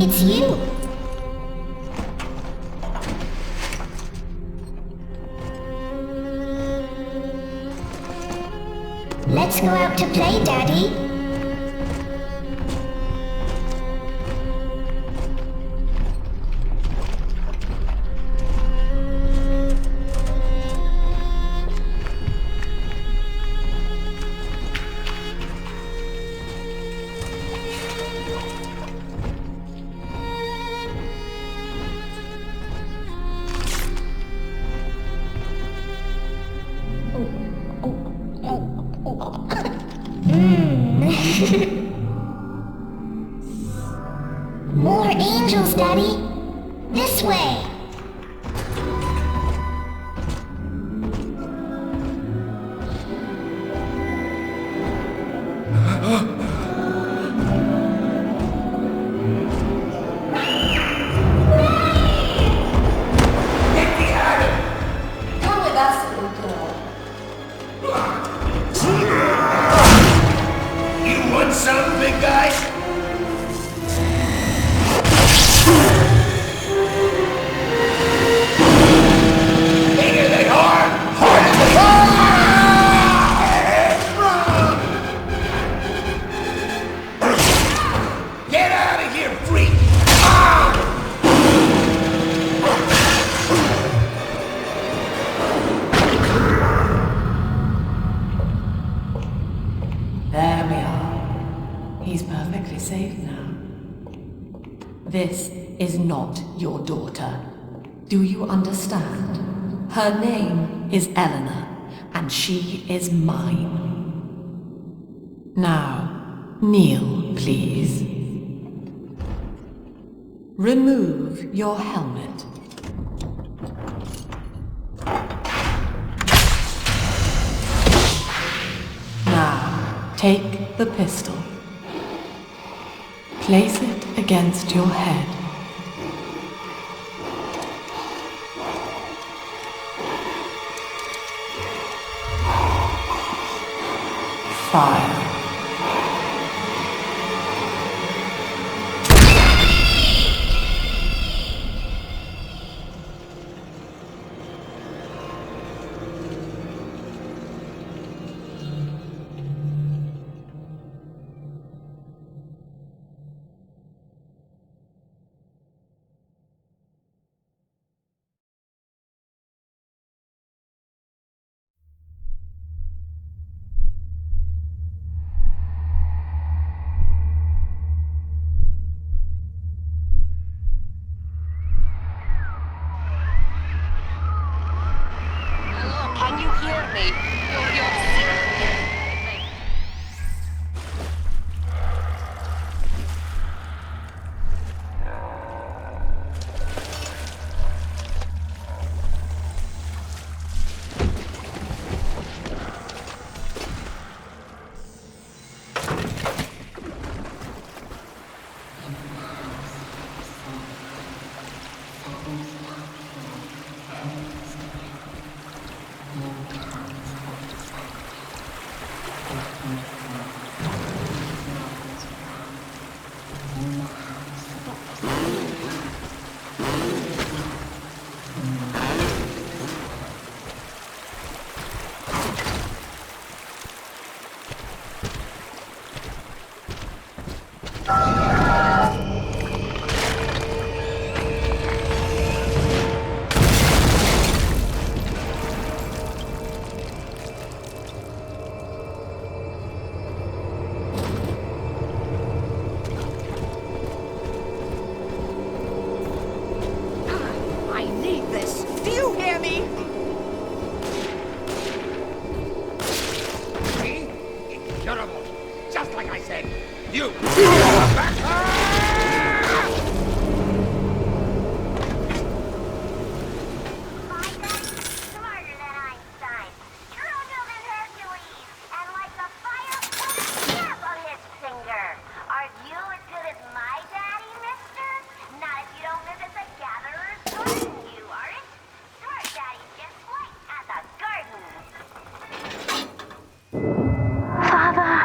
It's you. Let's go out to play, Daddy. More angels, Daddy. This way. Come with us, little girl. You want some, big guy? Bigger than hard! Harder than hard! Get out of here, freak! There we are. He's perfectly safe now. This is not your daughter. Do you understand? Her name is Eleanor, and she is mine. Now, kneel, please. Remove your helmet. Now, take the pistol. Place it against your head. Fire. Can you hear me? You're sick. I need this. Do you hear me? Me? Incurable. Just like I said. You! Smarter than Einstein. Stronger than Hercules. And like the fire on the tip of his finger. Are you as good as my daddy, mister? Not if you don't visit the gatherer's garden, you aren't. Your daddy's just like at the garden. Father.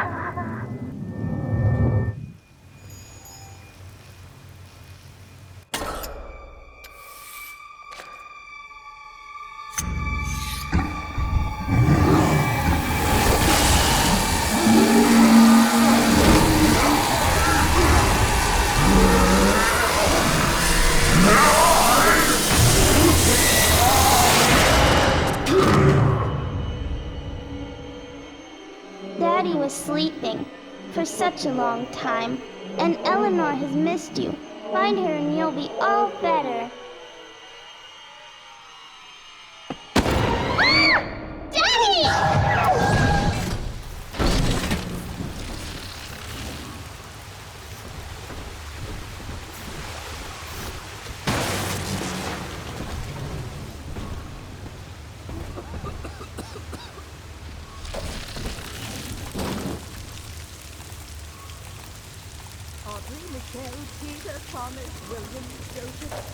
was sleeping for such a long time, and Eleanor has missed you. Find her and you'll be all better. Audrey, Michelle, Peter, Thomas, William, Joseph.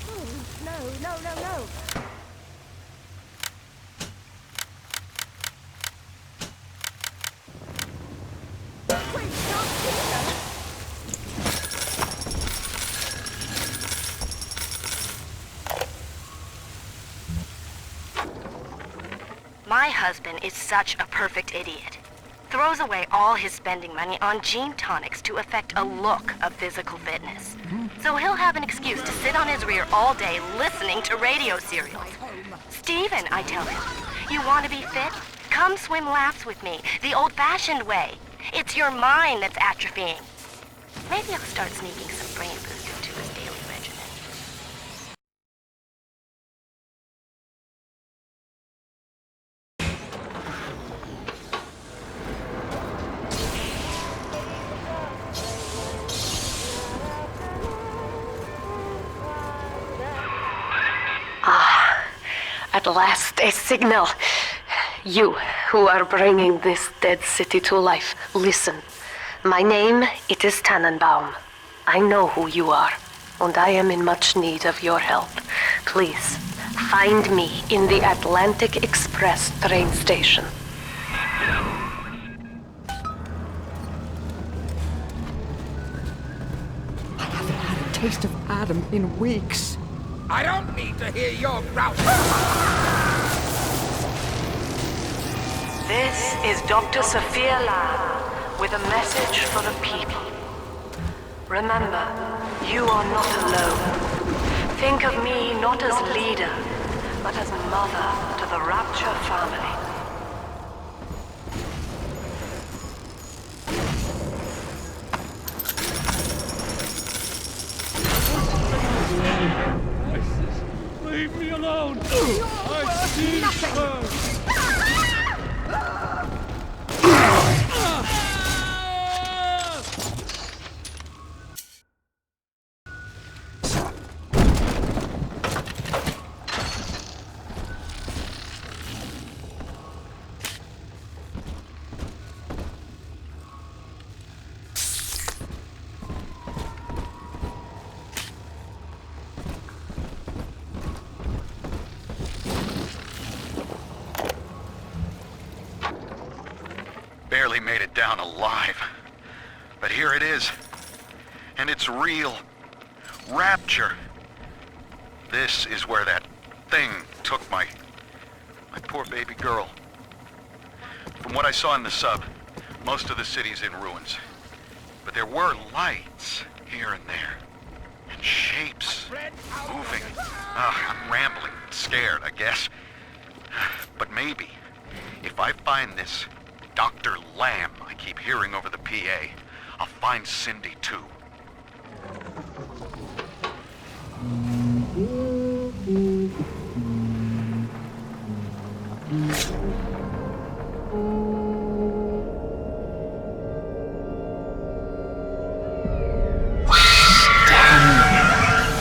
Oh, no, no, no, no. Wait, not Peter. My husband is such a perfect idiot. Throws away all his spending money on gene tonics to affect a look of physical fitness. So he'll have an excuse to sit on his rear all day listening to radio serials. Stephen, I tell him, you want to be fit? Come swim laps with me, the old-fashioned way. It's your mind that's atrophying. Maybe I'll start sneaking some brain boost into his daily regimen. At last, a signal. You, who are bringing this dead city to life, listen. My name, it is Tannenbaum. I know who you are, and I am in much need of your help. Please, find me in the Atlantic Express train station. I haven't had a taste of Adam in weeks. I don't need to hear your growl. This is Dr. Sophia Lamb with a message for the people. Remember, you are not alone. Think of me not as leader, but as mother to the Rapture family. Leave me alone! I see her! Barely made it down alive. But here it is. And it's real. Rapture. This is where that thing took my poor baby girl. From what I saw in the sub, most of the city's in ruins. But there were lights here and there. And shapes moving. I'm rambling, scared, I guess. But maybe, if I find this Dr. Lamb I keep hearing over the PA, I'll find Cindy too.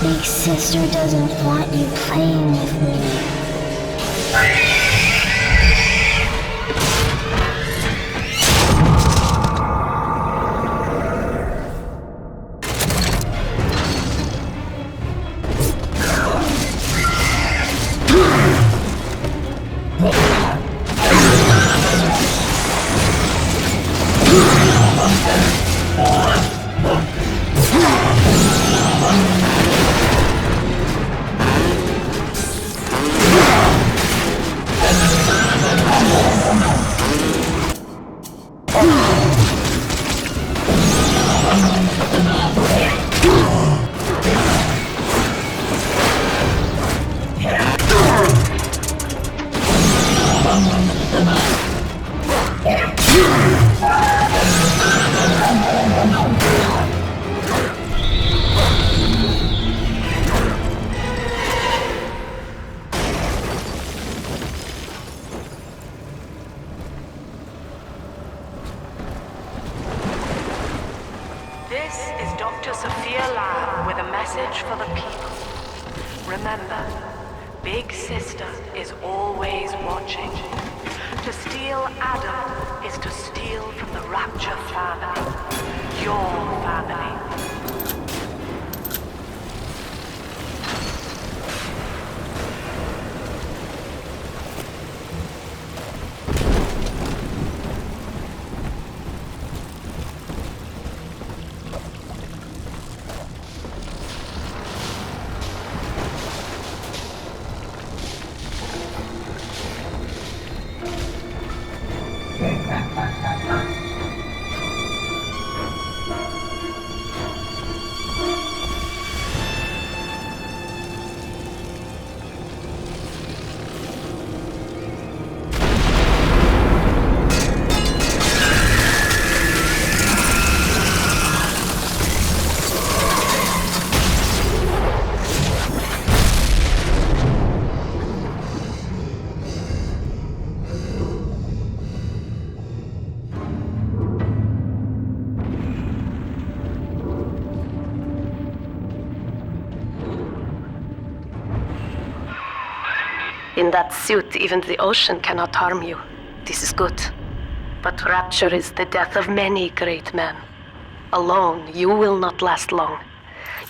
Big sister doesn't want you playing with me. Dr. Sophia Lamb with a message for the people. Remember, Big Sister is always watching. To steal Adam is to steal from the Rapture family. Your family. In that suit, even the ocean cannot harm you. This is good. But rapture is the death of many great men. Alone, you will not last long.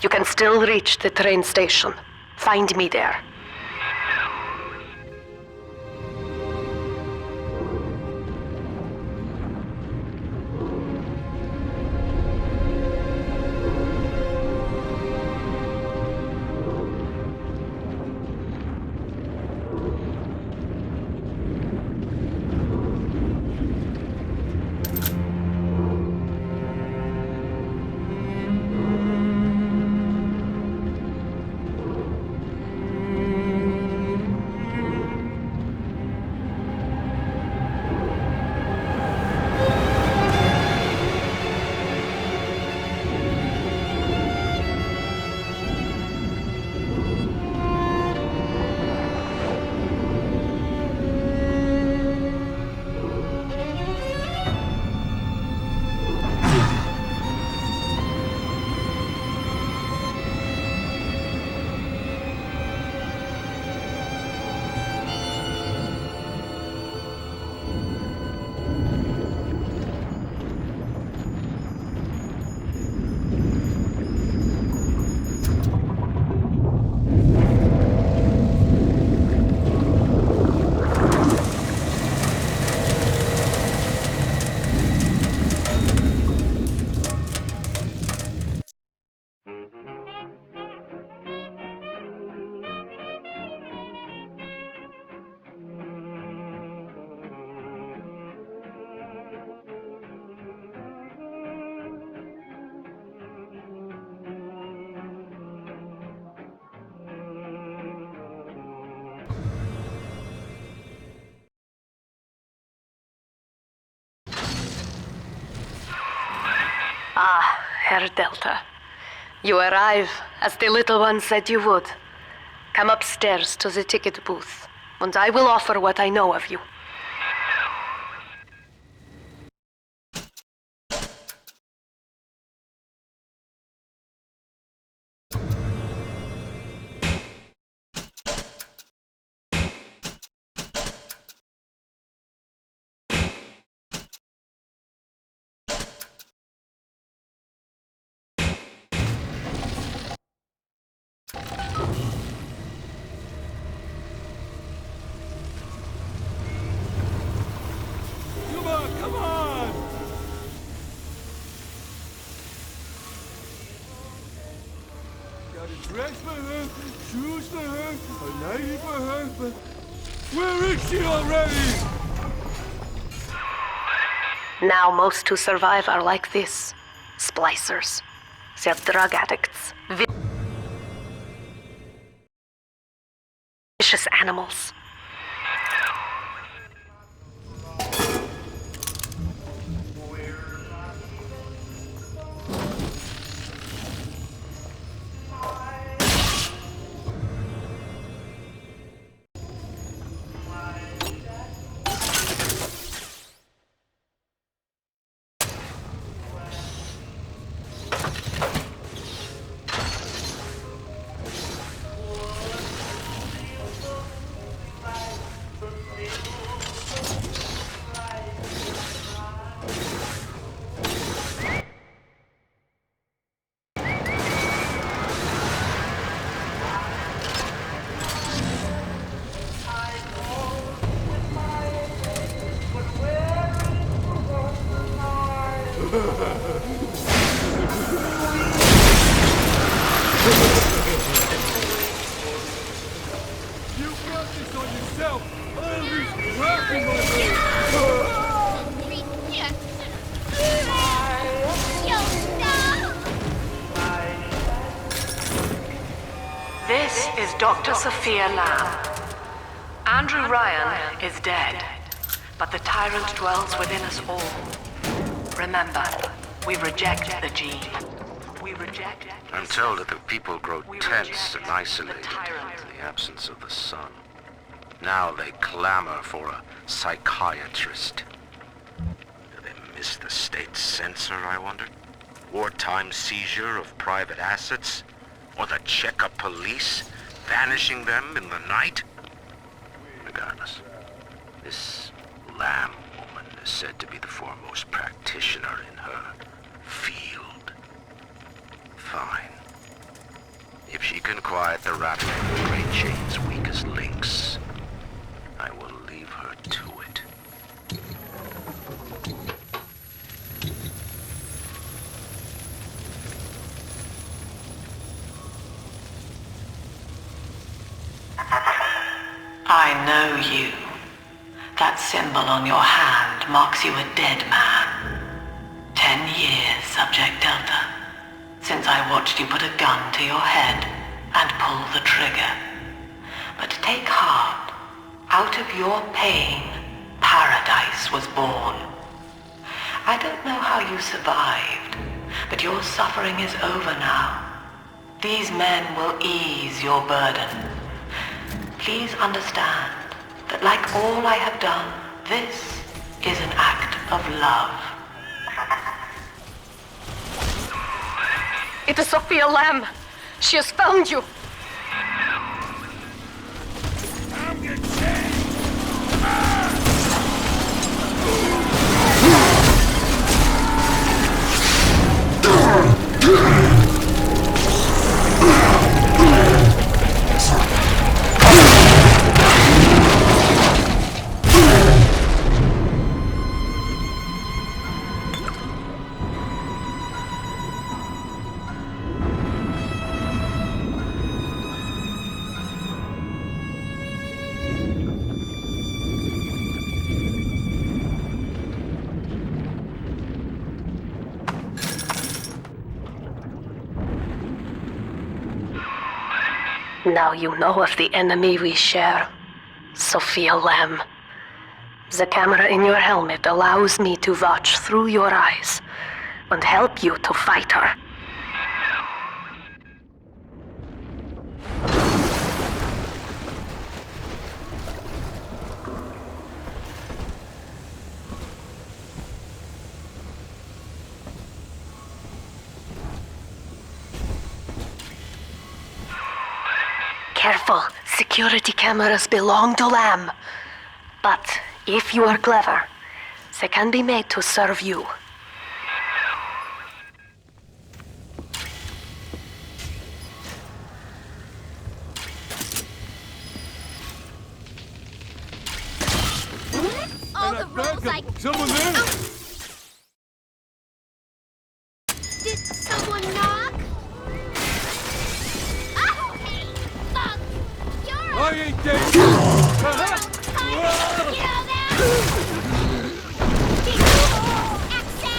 You can still reach the train station. Find me there. Ah, Herr Delta. You arrive, as the little one said you would. Come upstairs to the ticket booth, and I will offer what I know of you. Come on! Got a dress for her, shoes for her, a lady for her, but where is she already? Now most who survive are like this. Splicers. They're drug addicts. Vicious animals. You brought this on yourself! All this crap in my head! This is Dr. Sophia Lamb. Andrew Ryan is dead, but the tyrant dwells within us all. Remember, we reject the gene. We reject... I'm told that the people grow tense and isolated in the absence of the sun. Now they clamor for a psychiatrist. Do they miss the state censor, I wonder? Wartime seizure of private assets? Or the checkup police vanishing them in the night? Regardless, this Lamb woman is said to be the foremost practitioner in her field. Fine. If she can quiet the rattling of the Great Chain's weakest links, I will leave her to it. I know you. That symbol on your hand marks you a dead man. 10 years, Subject Delta, since I watched you put a gun to your head and pull the trigger. But take heart. Out of your pain, paradise was born. I don't know how you survived, but your suffering is over now. These men will ease your burden. Please understand that like all I have done, this is an act of love. It is Sophia Lamb. She has found you. Now you know of the enemy we share, Sophia Lamb. The camera in your helmet allows me to watch through your eyes and help you to fight her. Careful, security cameras belong to Lamb. But if you are clever, they can be made to serve you. All the rules I... Someone there? Did someone knock? Oh, hey, fuck! You're I ain't dead! You know that? Exit!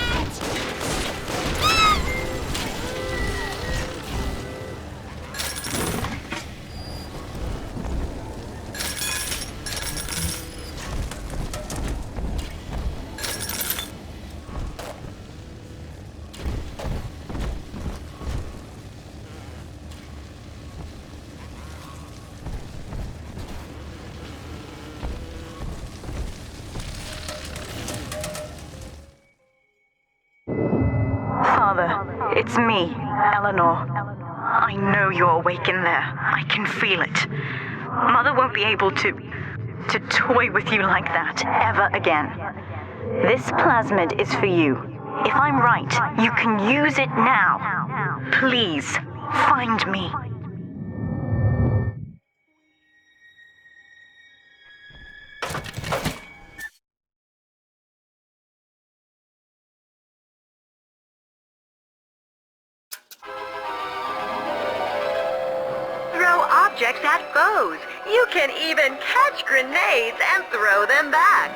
Father, it's me, Eleanor. I know you're awake in there. I can feel it. Mother won't be able to... to toy with you like that ever again. This plasmid is for you. If I'm right, you can use it now. Please, find me. Throw objects at foes. You can even catch grenades and throw them back.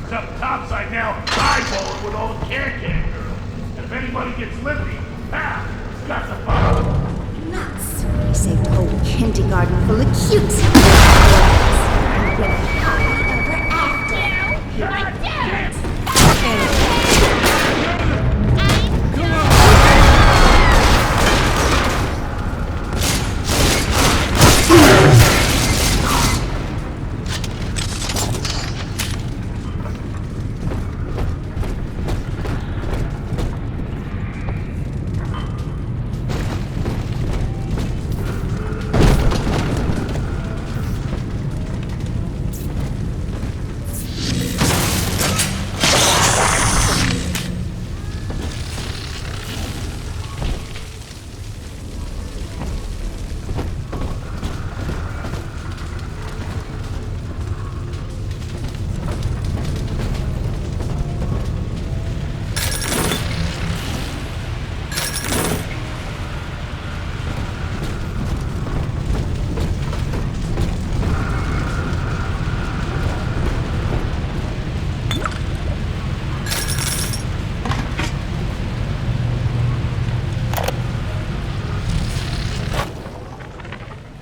It's up topside now, eyeballing with all the can-can girls. And if anybody gets lippy, it's got the fun. Nuts. We saved a whole kindergarten full of cutesy boys. And we're happy ever after.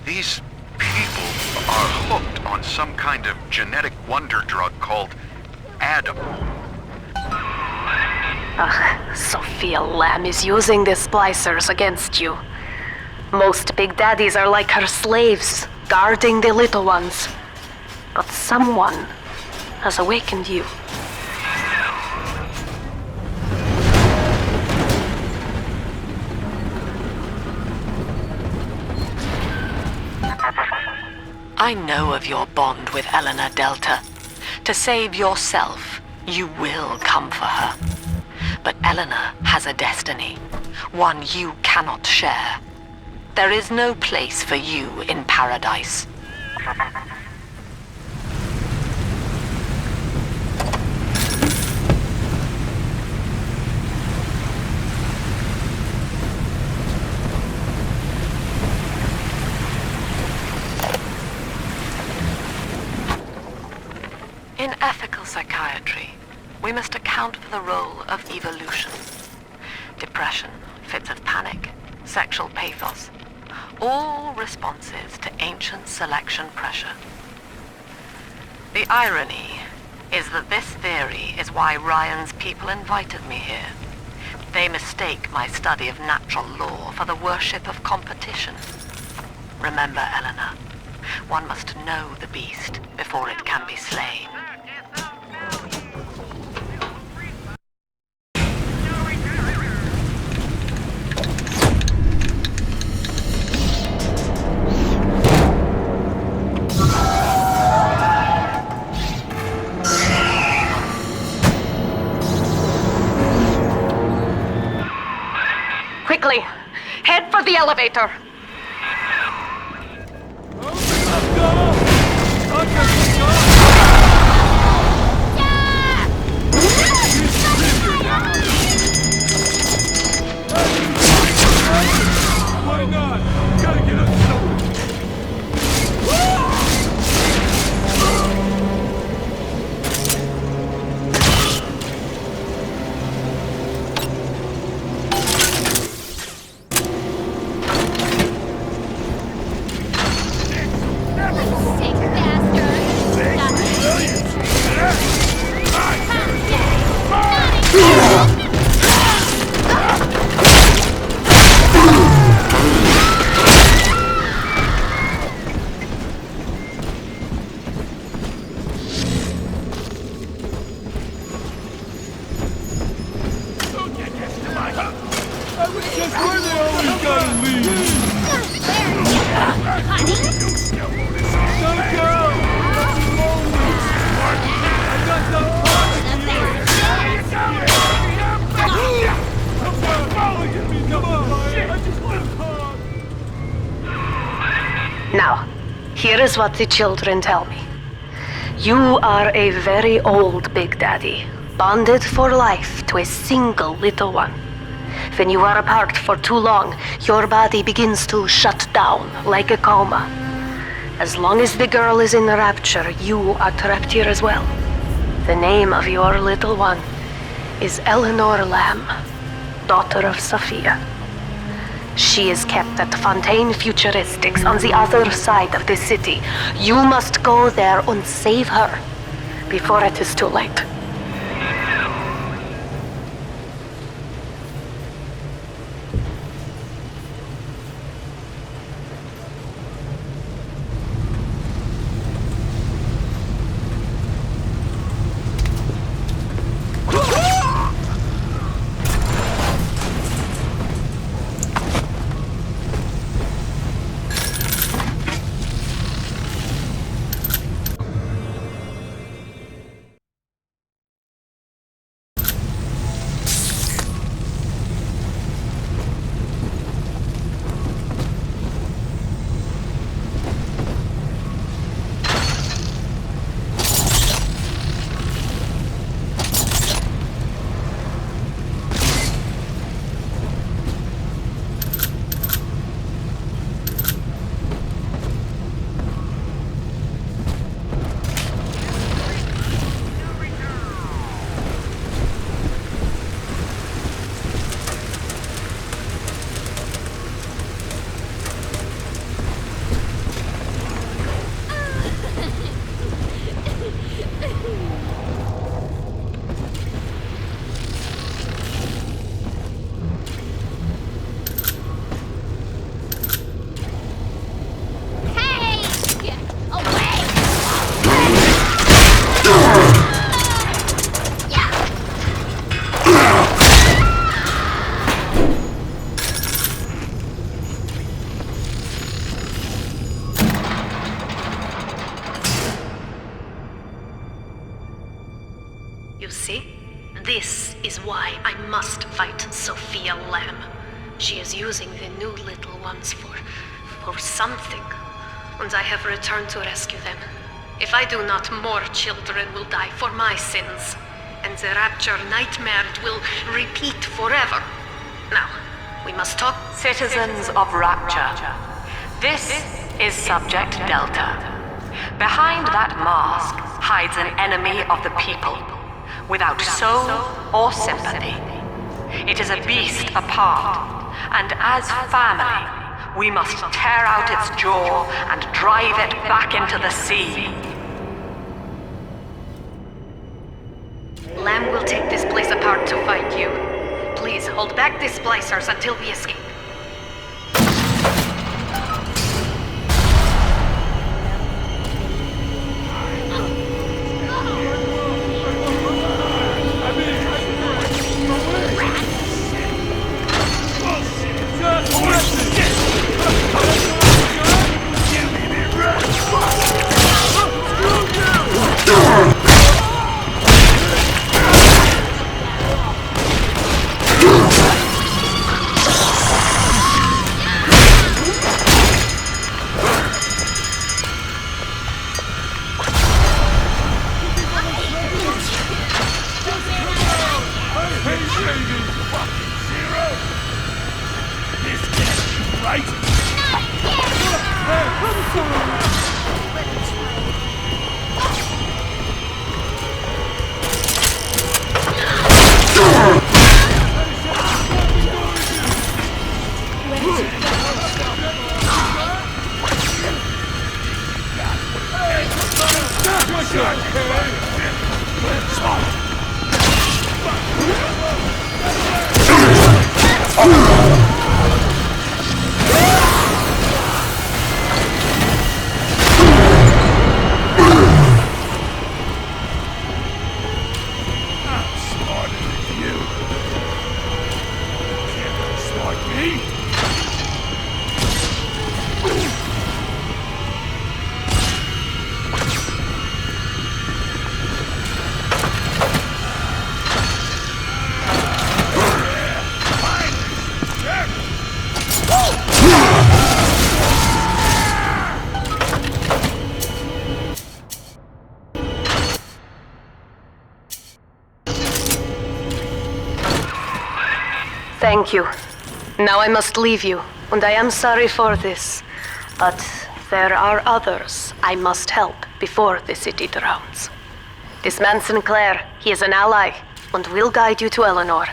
These people are hooked on some kind of genetic wonder drug called Adam. Sophia Lamb is using the splicers against you. Most big daddies are like her slaves, guarding the little ones. But someone has awakened you. I know of your bond with Eleanor Delta. To save yourself, you will come for her. But Eleanor has a destiny, one you cannot share. There is no place for you in paradise. In ethical psychiatry, we must account for the role of evolution. Depression, fits of panic, sexual pathos, all responses to ancient selection pressure. The irony is that this theory is why Ryan's people invited me here. They mistake my study of natural law for the worship of competition. Remember, Eleanor, one must know the beast before it can be slain. Quickly, head for the elevator. Why not? Gotta get us somewhere. swear they always gotta leave. Don't go! I'm lonely. I got some fun here. Come on, I just want to talk. Now, here is what the children tell me. You are a very old Big Daddy, bonded for life to a single little one. When you are apart for too long, your body begins to shut down like a coma. As long as the girl is in rapture, you are trapped here as well. The name of your little one is Eleanor Lamb, daughter of Sophia. She is kept at Fontaine Futuristics on the other side of the city. You must go there and save her before it is too late. You see? This is why I must fight Sophia Lamb. She is using the new little ones for something. And I have returned to rescue them. If I do not, more children will die for my sins. And the Rapture nightmare will repeat forever. Now, we must talk. Citizens of Rapture, this is Subject Delta. Behind that mask hides an enemy of the people, without soul or sympathy. It is a beast apart, and as family, we must tear out its jaw and drive it back into the sea. Lamb will take this place apart to find you. Please hold back the splicers until we escape. Thank you. Now I must leave you, and I am sorry for this. But there are others I must help before the city drowns. This man Sinclair, he is an ally, and will guide you to Eleanor.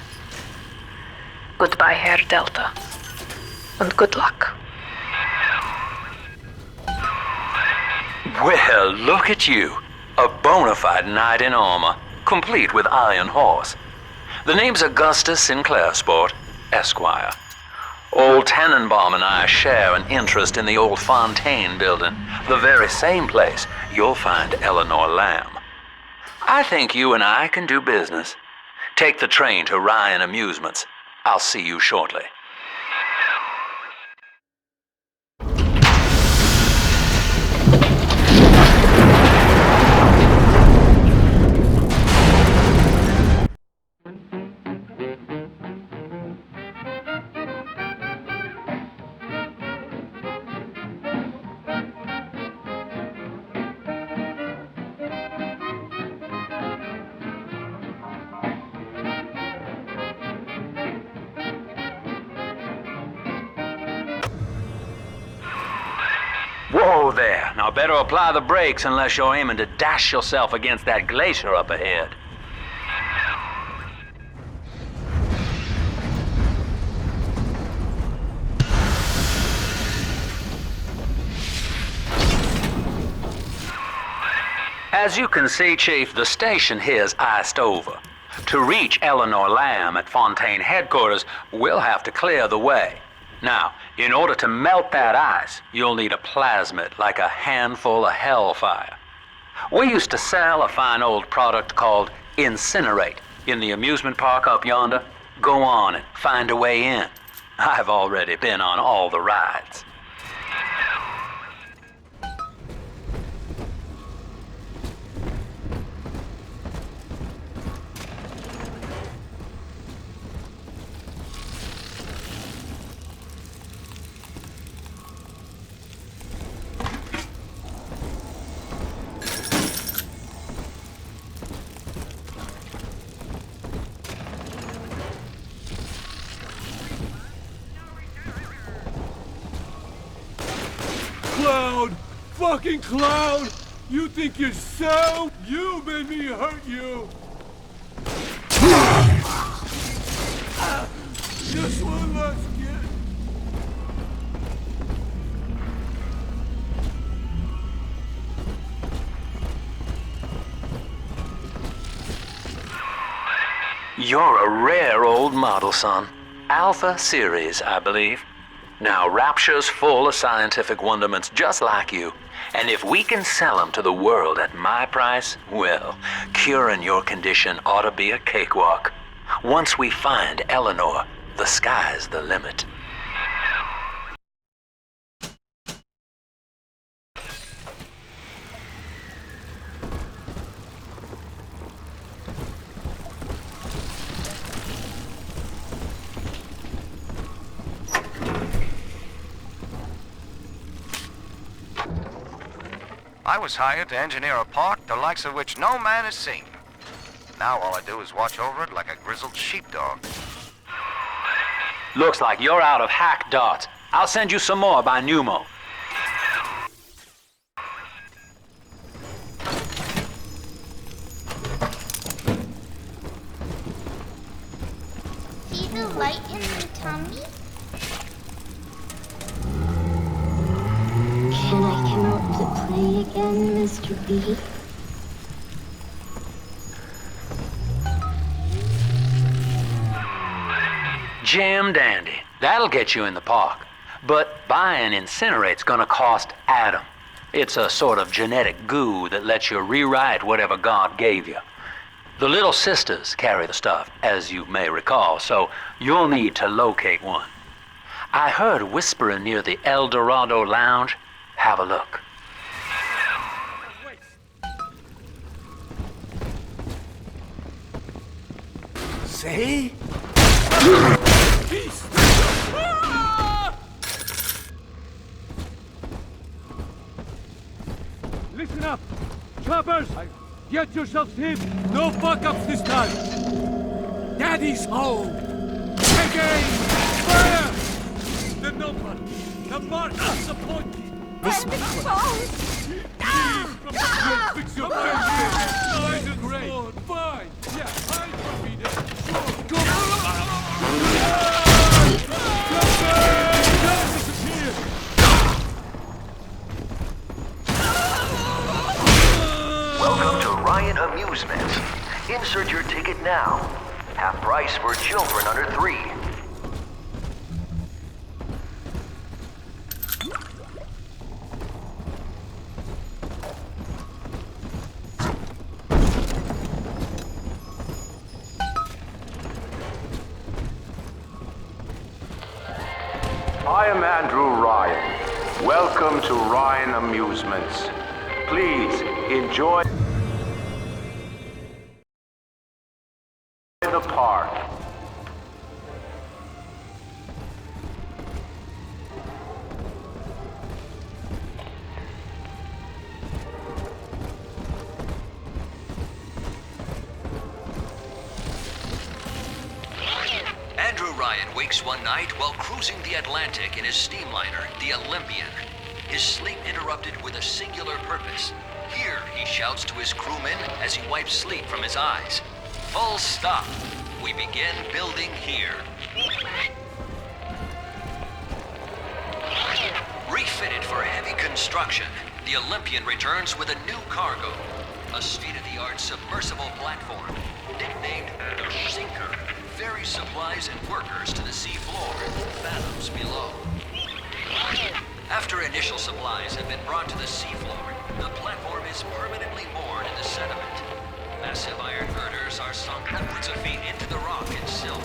Goodbye, Herr Delta. And good luck. Well, look at you. A bona fide knight in armor, complete with iron horse. The name's Augustus Sinclair, Sport, Esquire. Old Tannenbaum and I share an interest in the old Fontaine building, the very same place you'll find Eleanor Lamb. I think you and I can do business. Take the train to Ryan Amusements. I'll see you shortly. Whoa there. Now better apply the brakes unless you're aiming to dash yourself against that glacier up ahead. As you can see, Chief, the station here's iced over. To reach Eleanor Lamb at Fontaine headquarters, we'll have to clear the way. Now, in order to melt that ice, you'll need a plasmid, like a handful of hellfire. We used to sell a fine old product called Incinerate in the amusement park up yonder. Go on and find a way in. I've already been on all the rides. Cloud! Fucking Cloud! You think you're so? You made me hurt you! Just one last kid! You're a rare old model, son. Alpha series, I believe. Now, Rapture's full of scientific wonderments just like you. And if we can sell them to the world at my price, well, curing your condition ought to be a cakewalk. Once we find Eleanor, the sky's the limit. I was hired to engineer a park the likes of which no man has seen. Now all I do is watch over it like a grizzled sheepdog. Looks like you're out of hack darts. I'll send you some more by Pneumo. See the light in my tummy? Can I come out to play again, Mr. B? Jam dandy. That'll get you in the park. But buying Incinerate's gonna cost Adam. It's a sort of genetic goo that lets you rewrite whatever God gave you. The little sisters carry the stuff, as you may recall, so you'll need to locate one. I heard whispering near the El Dorado Lounge. Have a look. Say? Listen up! Choppers! Get yourselves hip! No fuck-ups this time! Daddy's home! Again! Fire! The number! The mark is appointed! This Fix your face! Nice and great! Fine! Yeah, I will be there! Sure! Go! Disappear! Welcome to Ryan Amusements. Insert your ticket now. Half price for children under 3. I am Andrew Ryan. Welcome to Ryan Amusements. Please enjoy the park. Andrew Ryan wakes one night while cruising the Atlantic in his steamliner, the Olympian. His sleep interrupted with a singular purpose. Here, he shouts to his crewmen as he wipes sleep from his eyes. Full stop. We begin building here. Refitted for heavy construction, the Olympian returns with a new cargo. A state-of-the-art submersible platform, nicknamed the Sinker, ferries supplies and workers to the sea floor, fathoms below. After initial supplies have been brought to the seafloor, the platform is permanently moored in the sediment. Massive iron girders are sunk hundreds of feet into the rock and silt.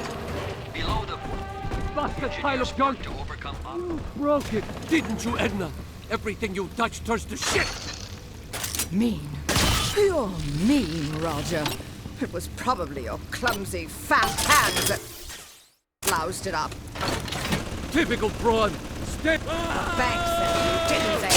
Below the Bastard pile of junk! to overcome You broke it, didn't you, Edna? Everything you touch turns to shit! Mean. You're mean, Roger. It was probably your clumsy, fat hands that loused it up. Typical brawn! Step! Thanks, didn't they?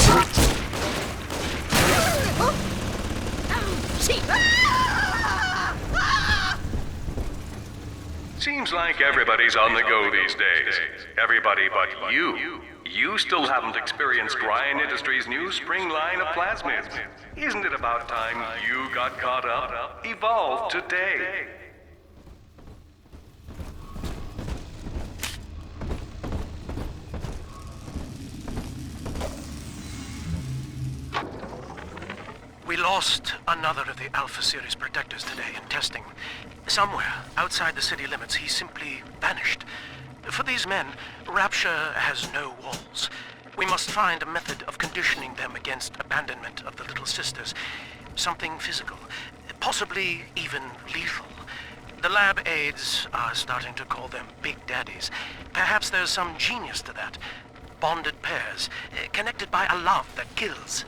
Seems like everybody's on the go these days. Everybody but you. You still haven't experienced Ryan Industries' new spring line of plasmids. Isn't it about time you got caught up? Evolve today. We lost another of the Alpha Series protectors today in testing. Somewhere outside the city limits, he simply vanished. For these men, Rapture has no walls. We must find a method of conditioning them against abandonment of the Little Sisters. Something physical, possibly even lethal. The lab aides are starting to call them Big Daddies. Perhaps there's some genius to that. Bonded pairs, connected by a love that kills.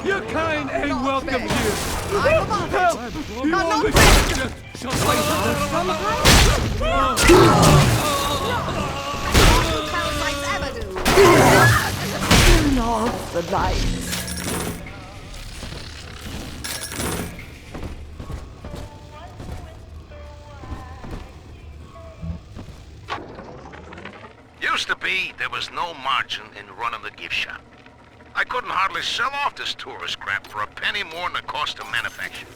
Your kind ain't welcome here! I'm above Help! it. You I'm only not just Parasites ever do. Turn off the lights. Used to be, there was no margin in running the gift shop. I couldn't hardly sell off this tourist crap for a penny more than the cost of manufacture.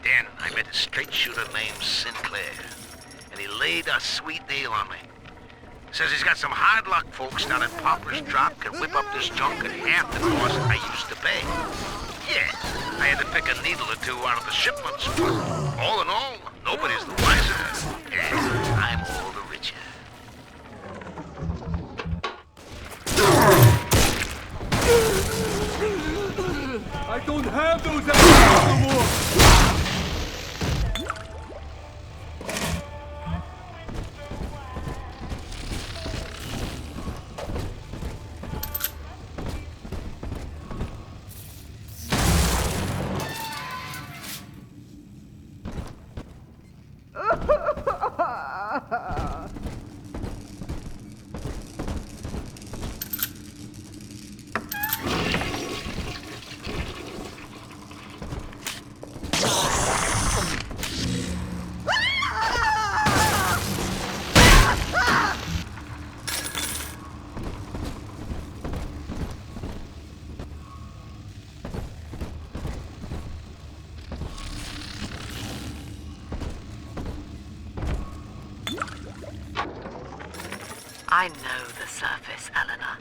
Then I met a straight shooter named Sinclair, and he laid a sweet deal on me. Says he's got some hard luck folks down at Pauper's Drop can whip up this junk at half the cost I used to pay. Yeah, I had to pick a needle or two out of the shipments, but all in all, nobody's the wiser. And I'm all the richer. I don't have those apples no more! I know the surface, Eleanor.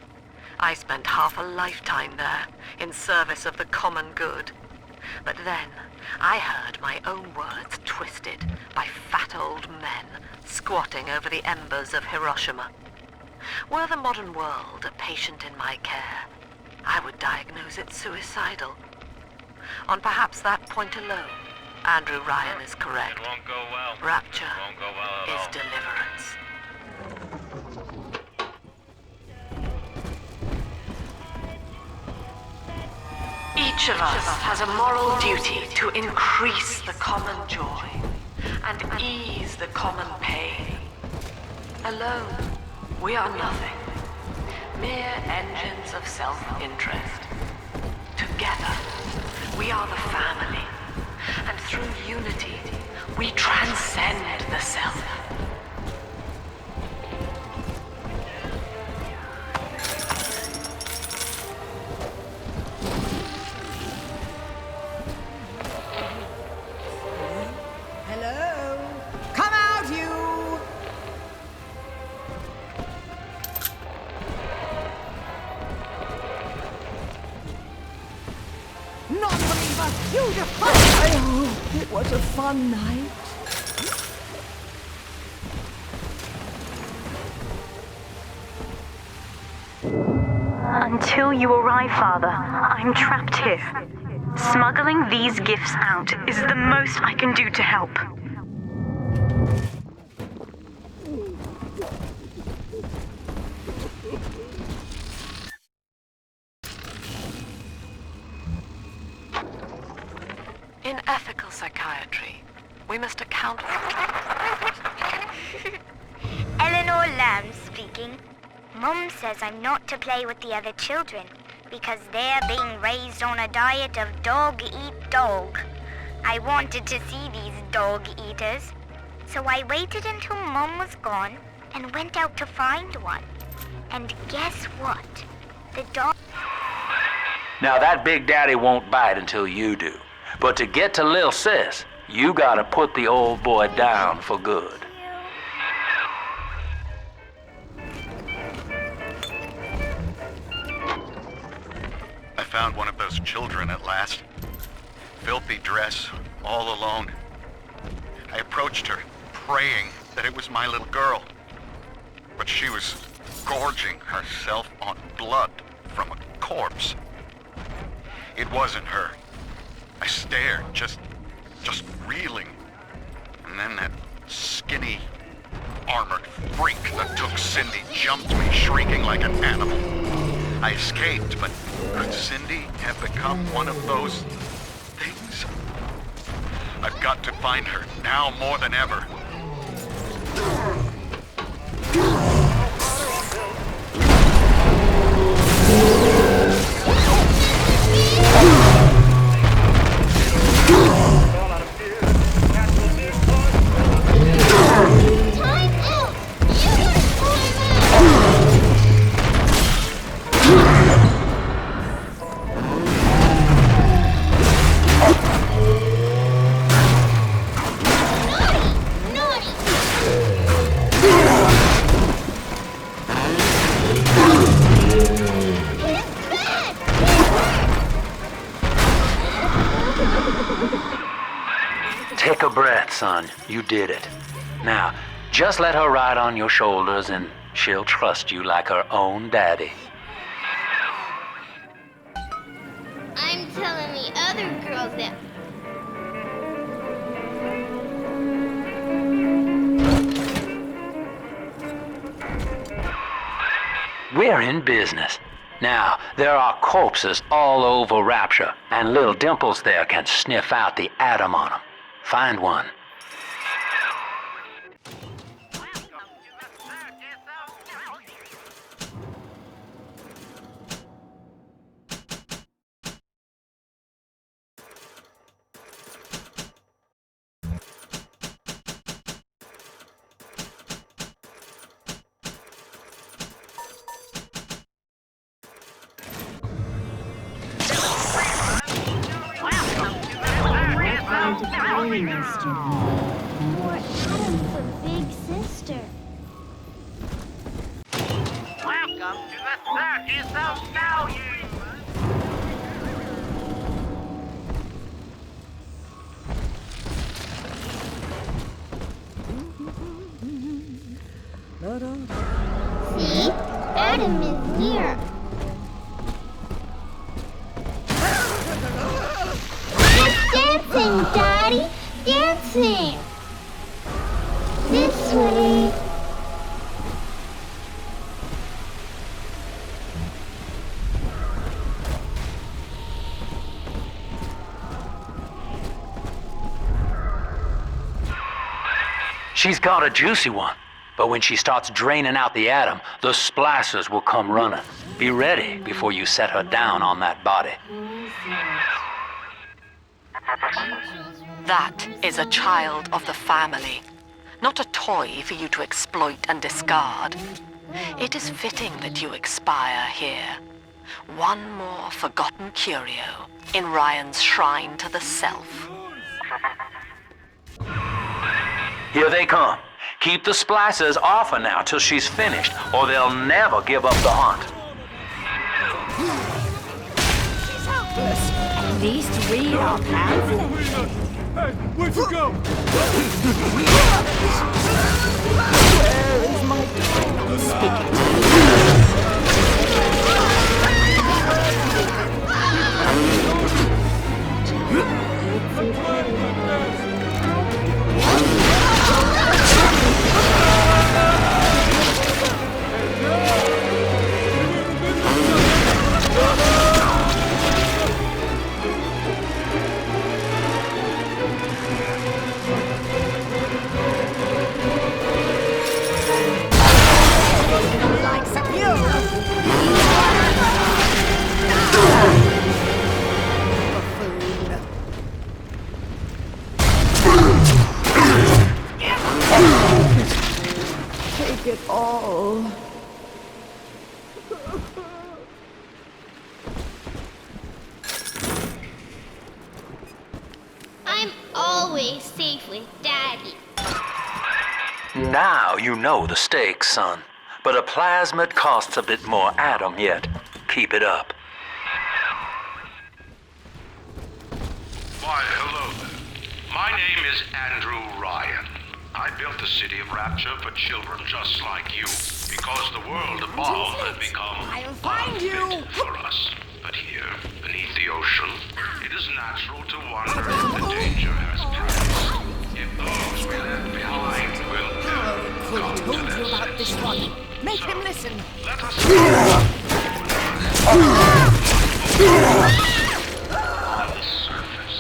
I spent half a lifetime there, in service of the common good. But then, I heard my own words twisted by fat old men squatting over the embers of Hiroshima. Were the modern world a patient in my care, I would diagnose it suicidal. On perhaps that point alone, Andrew Ryan is correct. It won't go well. Rapture It won't go well at is all. deliverance. Each of us has a moral duty to increase the common joy and ease the common pain. Alone, we are nothing, mere engines of self-interest. Together, we are the family, and through unity, we transcend the self. Hello? Come out, you! Non-believer, you defy! Oh, it was a fun night. Until you arrive, Father, I'm trapped here. Smuggling these gifts out is the most I can do to help. In ethical psychiatry, we must account for... Eleanor Lamb speaking. Mum says I'm not to play with the other children because they're being raised on a diet of dog-eat-dog. I wanted to see these dog-eaters, so I waited until Mum was gone and went out to find one. And guess what? The dog... Now that Big Daddy won't bite until you do. But to get to Lil Sis, you gotta put the old boy down for good. I found one of those children at last. Filthy dress, all alone. I approached her, praying that it was my little girl. But she was gorging herself on blood from a corpse. It wasn't her. I stared, just reeling. And then that skinny, armored freak that took Cindy jumped me, shrieking like an animal. I escaped, but could Cindy have become one of those things? I've got to find her, now more than ever. Take a breath, son. You did it. Now, just let her ride on your shoulders and she'll trust you like her own daddy. I'm telling the other girls that. We're in business. Now, there are corpses all over Rapture, and little Dimples there can sniff out the atom on them. Find one. More Adam for Big Sister. Welcome to the Circus of Stallions! See? Adam is near. Dancing, Daddy! Dancing! This way! She's got a juicy one, but when she starts draining out the atom, the splicers will come running. Be ready before you set her down on that body. That is a child of the family, not a toy for you to exploit and discard. It is fitting that you expire here. One more forgotten curio in Ryan's shrine to the self. Here they come. Keep the splicers off her now till she's finished, or they'll never give up the hunt. She's helpless. At least we are powerful. Hey, where'd you go? Where is my Take it all. I'm always safe with Daddy. Now you know the stakes, son. But a plasmid costs a bit more atom yet. Keep it up. Why, hello there. My name is Andrew Ryan. I built the city of Rapture for children just like you, because the world above had become unfit for us. But here, beneath the ocean, it is natural to wonder if the danger has passed. If those we left behind will ever come to their About this one. Make him listen. Let us on the surface.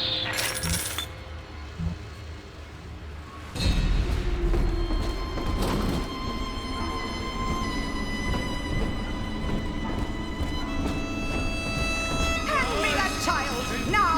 Hand me that child, now!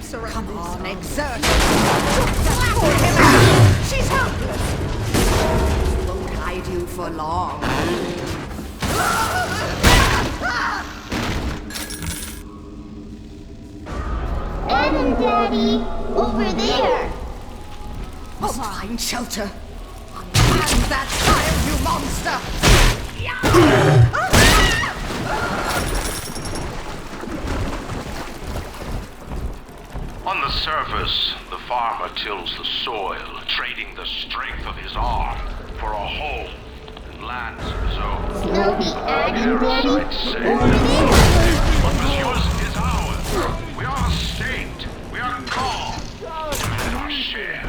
surrender. Come on, exert. That poor woman. She's helpless. Won't hide you for long. Adam, Daddy, over there. Oh, find shelter. And that child, you monster! On the surface, the farmer tills the soil, trading the strength of his arm for a home and lands of his own. Snowy Adam, Daddy, Parasites say, over there. what was yours is ours. We are a state. We are called. And our share.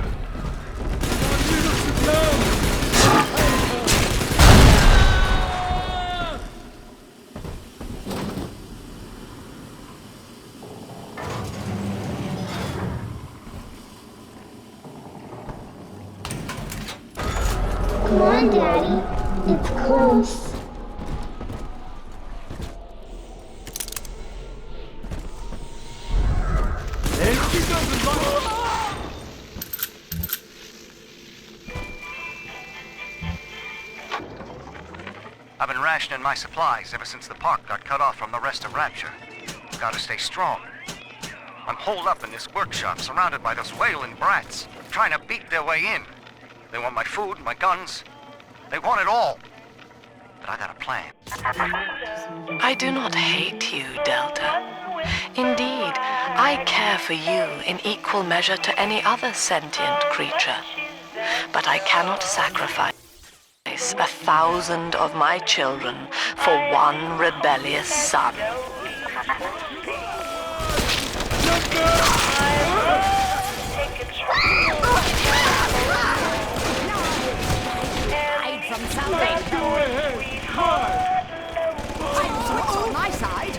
Come on, Daddy. It's close. I've been rationing my supplies ever since the park got cut off from the rest of Rapture. Gotta stay strong. I'm holed up in this workshop, surrounded by those wailing brats, trying to beat their way in. They want my food, my guns. They want it all. But I got a plan. I do not hate you, Delta. Indeed, I care for you in equal measure to any other sentient creature. But I cannot sacrifice 1,000 of my children for one rebellious son. Hide from something. What's on my side?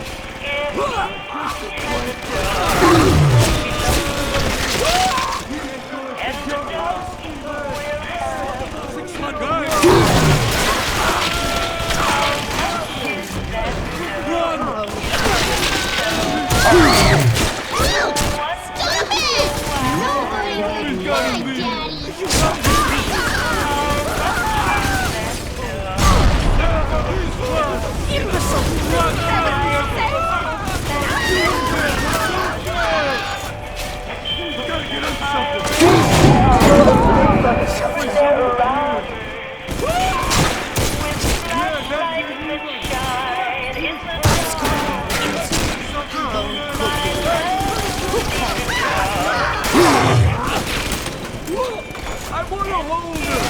Stop it! Nobody would my Daddy. I want to hold her!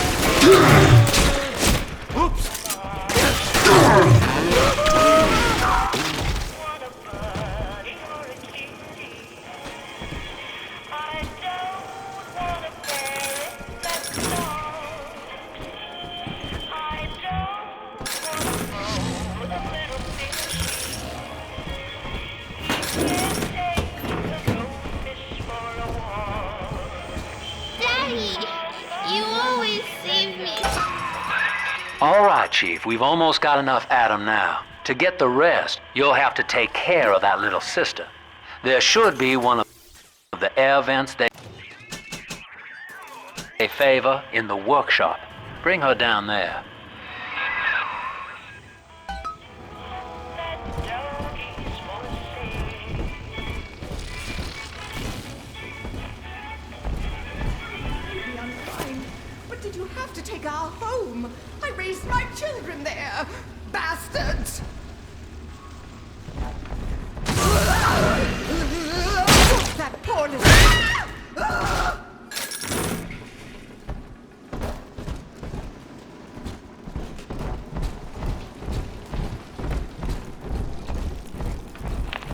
Daddy, you always save me. All right, Chief, we've almost got enough Adam now. To get the rest, you'll have to take care of that little sister. There should be one of the air vents they favor in the workshop. Bring her down there. But did you have to take our home? I raised my children there. Bastards! That poor little...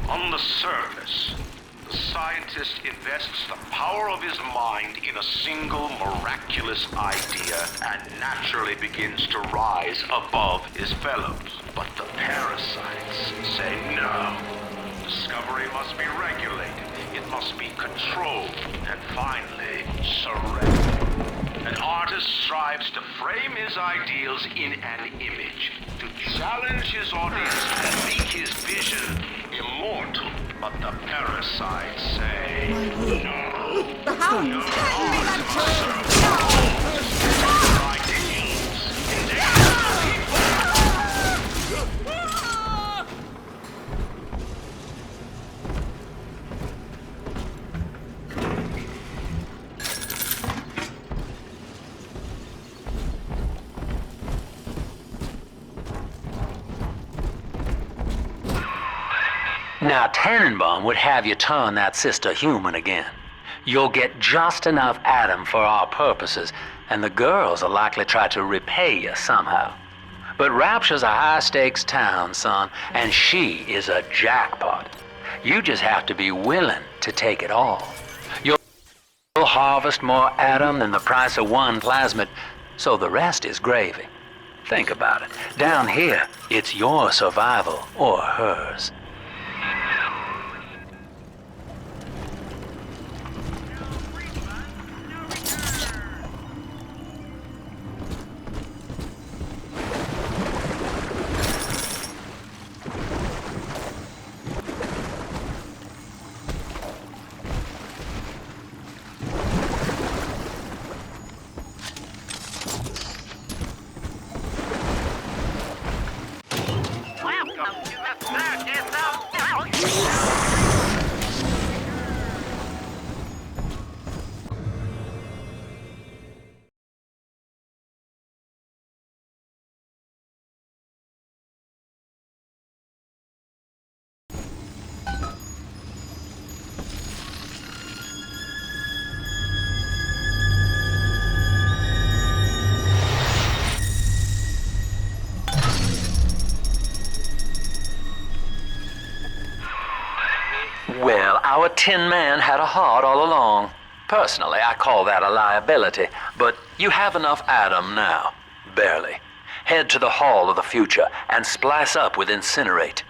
On the surface, the scientist invests the power of his mind in a single miraculous idea and naturally begins to rise above his fellows. But the parasites say no. Discovery must be regulated, it must be controlled, and finally, surrendered. An artist strives to frame his ideals in an image, to challenge his audience and make his vision immortal but the parasites say. The hounds! Now, Tannenbaum would have you turn that sister human again. You'll get just enough Adam for our purposes, and the girls will likely try to repay you somehow. But Rapture's a high-stakes town, son, and she is a jackpot. You just have to be willing to take it all. You'll harvest more Adam than the price of one plasmid, so the rest is gravy. Think about it. Down here, it's your survival or hers. Well, our Tin Man had a heart all along. Personally, I call that a liability, but you have enough Adam now. Barely. Head to the Hall of the Future and splice up with Incinerate.